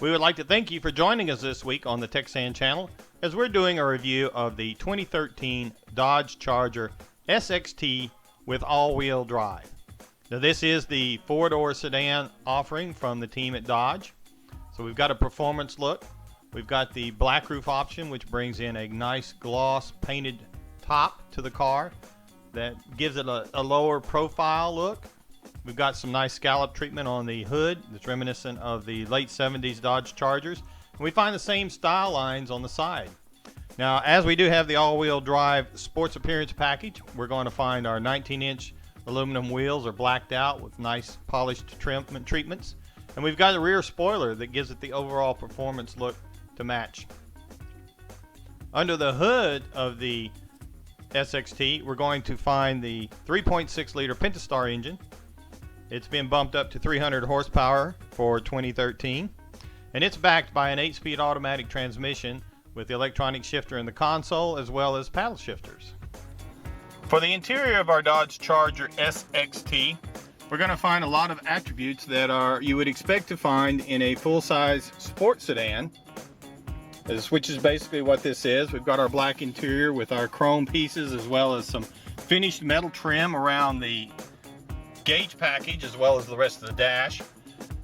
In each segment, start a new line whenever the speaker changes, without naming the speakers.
We would like to thank you for joining us this week on the TXANNchannel as we're doing a review of the 2013 Dodge Charger SXT with all-wheel drive. Now this is the four-door sedan offering from the team at Dodge. So we've got a performance look. We've got the black roof option, which brings in a nice gloss painted top to the car that gives it a lower profile look. We've got some nice scallop treatment on the hood that's reminiscent of the late 70s Dodge Chargers. And we find the same style lines on the side. Now, as we do have the all-wheel drive sports appearance package, we're going to find our 19-inch aluminum wheels are blacked out with nice polished treatments. And we've got a rear spoiler that gives it the overall performance look to match. Under the hood of the SXT, we're going to find the 3.6-liter Pentastar engine. It's been bumped up to 300 horsepower for 2013, and it's backed by an 8-speed automatic transmission with the electronic shifter in the console as well as paddle shifters. For the interior of our Dodge Charger SXT, we're going to find a lot of attributes that you would expect to find in a full-size sports sedan, which is basically what this is. We've got our black interior with our chrome pieces as well as some finished metal trim around the gauge package as well as the rest of the dash.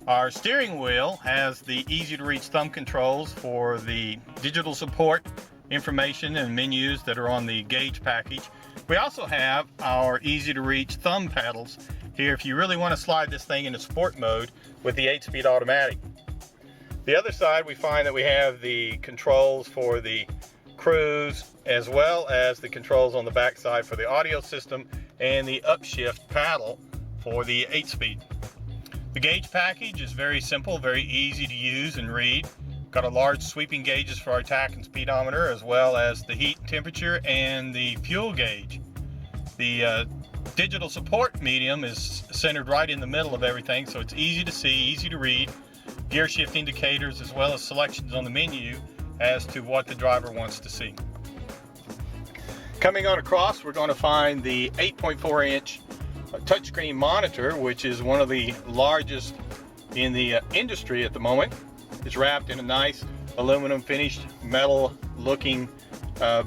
Our steering wheel has the easy to reach thumb controls for the digital support information and menus that are on the gauge package. We also have our easy to reach thumb paddles here if you really want to slide this thing into sport mode with the 8-speed automatic. The other side, we find that we have the controls for the cruise as well as the controls on the back side for the audio system and the upshift paddle for the 8-speed. The gauge package is very simple, very easy to use and read. Got a large sweeping gauges for our tach and speedometer as well as the heat and temperature and the fuel gauge. The digital support medium is centered right in the middle of everything, so it's easy to see, easy to read. Gearshift indicators as well as selections on the menu as to what the driver wants to see. Coming on across, we're going to find the 8.4-inch touchscreen monitor, which is one of the largest in the industry at the moment. It's wrapped in a nice aluminum finished metal looking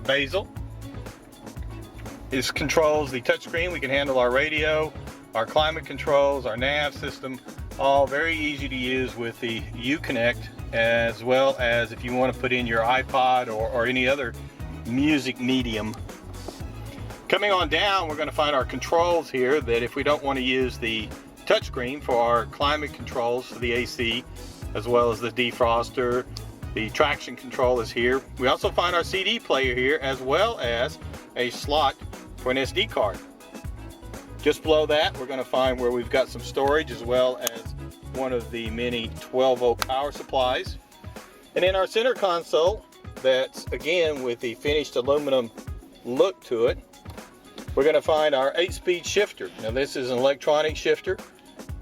bezel. This controls the touchscreen. We can handle our radio, our climate controls, our nav system, all very easy to use with the Uconnect, as well as if you want to put in your iPod or any other music medium. Coming on down, we're going to find our controls here that if we don't want to use the touchscreen for our climate controls for the AC, as well as the defroster, the traction control is here. We also find our CD player here, as well as a slot for an SD card. Just below that, we're going to find where we've got some storage, as well as one of the many 12-volt power supplies. And in our center console, that's again with the finished aluminum look to it, we're going to find our 8-speed shifter. Now this is an electronic shifter.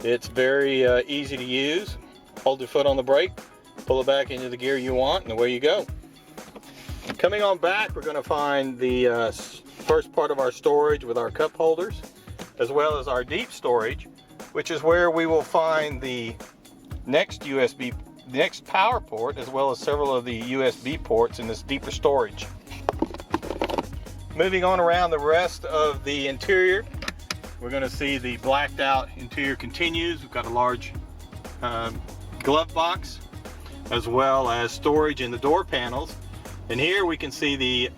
It's very easy to use. Hold your foot on the brake, pull it back into the gear you want, and away you go. Coming on back, we're going to find the first part of our storage with our cup holders, as well as our deep storage, which is where we will find the next power port, as well as several of the USB ports in this deeper storage. Moving on around the rest of the interior, we're going to see the blacked out interior continues. We've got a large glove box, as well as storage in the door panels. And here we can see the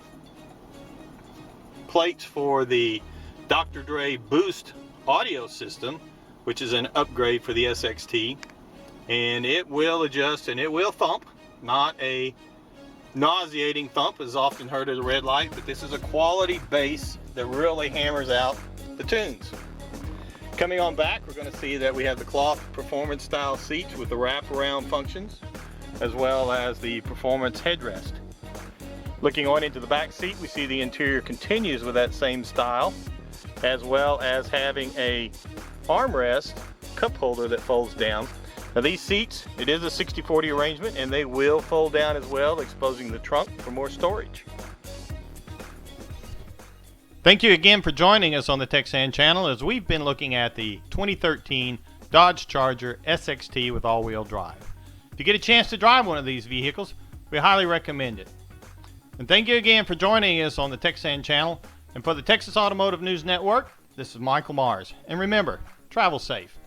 plates for the Dr. Dre Boost audio system, which is an upgrade for the SXT. And it will adjust and it will thump, not a nauseating thump as often heard at a red light, but this is a quality bass that really hammers out the tunes. Coming on back, we're going to see that we have the cloth performance style seats with the wraparound functions, as well as the performance headrest. Looking on into the back seat, we see the interior continues with that same style, as well as having a armrest cup holder that folds down. Now these seats, it is a 60/40 arrangement, and they will fold down as well, exposing the trunk for more storage. Thank you again for joining us on the TXANNchannel as we've been looking at the 2013 Dodge Charger SXT with all-wheel drive. If you get a chance to drive one of these vehicles, we highly recommend it. And thank you again for joining us on the Texan channel. And for the Texas Automotive News Network, this is Michael Mars. And remember, travel safe.